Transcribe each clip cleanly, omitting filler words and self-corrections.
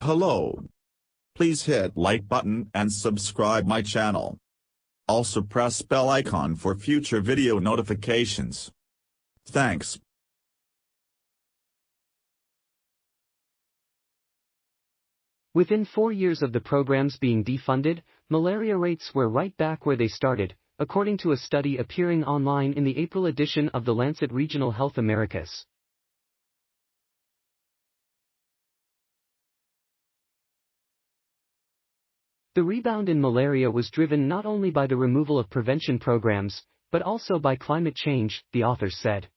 Hello. Please hit like button and subscribe my channel. Also press bell icon for future video notifications. Thanks. Within 4 years of the programs being defunded, malaria rates were right back where they started, according to a study appearing online in the April edition of the Lancet Regional Health Americas. The rebound in malaria was driven not only by the removal of prevention programs, but also by climate change, the authors said.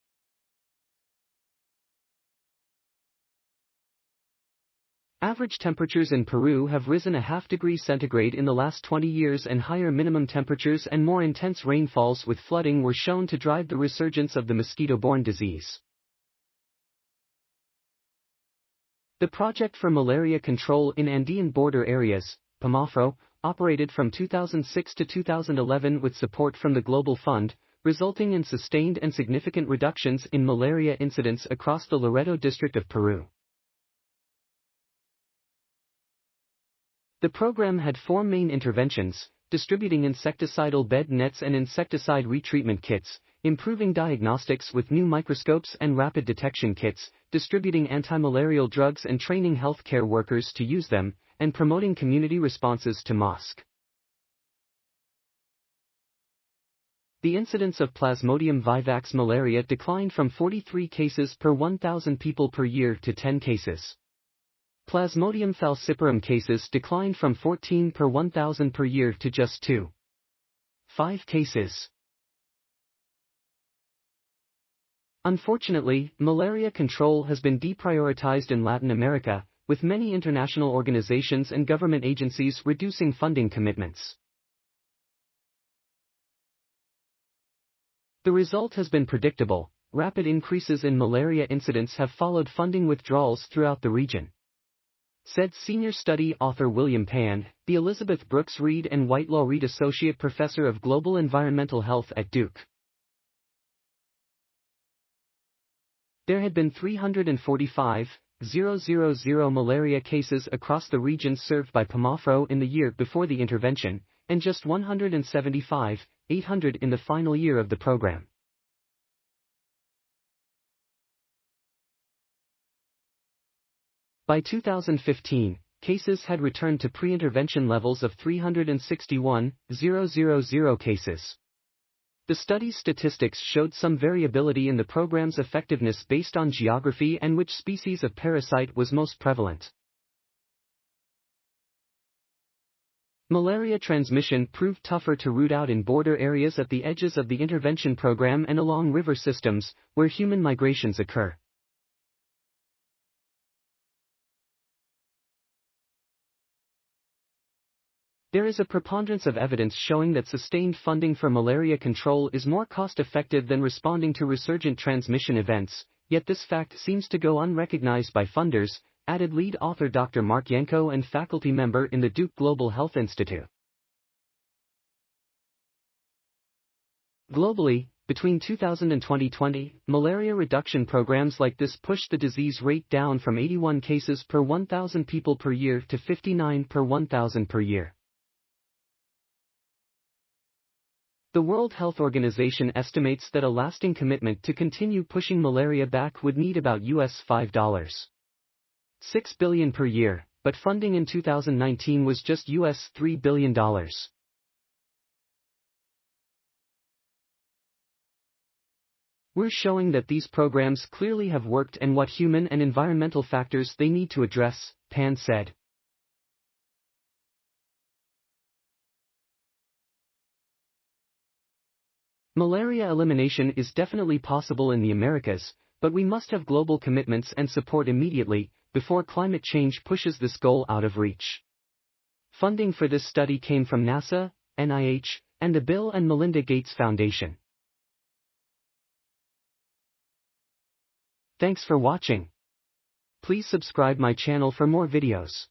Average temperatures in Peru have risen a half-degree centigrade in the last 20 years, and higher minimum temperatures and more intense rainfalls with flooding were shown to drive the resurgence of the mosquito-borne disease. The Project for Malaria Control in Andean Border Areas, PAMAFRO, operated from 2006 to 2011 with support from the Global Fund, resulting in sustained and significant reductions in malaria incidence across the Loreto district of Peru. The program had 4 main interventions: distributing insecticidal bed nets and insecticide retreatment kits, improving diagnostics with new microscopes and rapid detection kits, distributing antimalarial drugs and training healthcare workers to use them, and promoting community responses to mosque. The incidence of Plasmodium vivax malaria declined from 43 cases per 1,000 people per year to 10 cases. Plasmodium falciparum cases declined from 14 per 1,000 per year to just 2.5 cases. Unfortunately, malaria control has been deprioritized in Latin America, with many international organizations and government agencies reducing funding commitments. The result has been predictable: rapid increases in malaria incidence have followed funding withdrawals throughout the region, said senior study author William Pan, the Elizabeth Brooks Reed and Whitelaw Reed Associate Professor of Global Environmental Health at Duke. There had been 345,000 malaria cases across the regions served by PAMAFRO in the year before the intervention, and just 175,800 in the final year of the program. By 2015, cases had returned to pre-intervention levels of 361,000 cases. The study's statistics showed some variability in the program's effectiveness based on geography and which species of parasite was most prevalent. Malaria transmission proved tougher to root out in border areas at the edges of the intervention program and along river systems, where human migrations occur. There is a preponderance of evidence showing that sustained funding for malaria control is more cost-effective than responding to resurgent transmission events, yet this fact seems to go unrecognized by funders, added lead author Dr. Mark Yanko and faculty member in the Duke Global Health Institute. Globally, between 2000 and 2020, malaria reduction programs like this pushed the disease rate down from 81 cases per 1,000 people per year to 59 per 1,000 per year. The World Health Organization estimates that a lasting commitment to continue pushing malaria back would need about $5.6 billion per year, but funding in 2019 was just $3 billion. We're showing that these programs clearly have worked and what human and environmental factors they need to address, Pan said. Malaria elimination is definitely possible in the Americas, but we must have global commitments and support immediately, before climate change pushes this goal out of reach. Funding for this study came from NASA, NIH, and the Bill and Melinda Gates Foundation. Thanks for watching. Please subscribe my channel for more videos.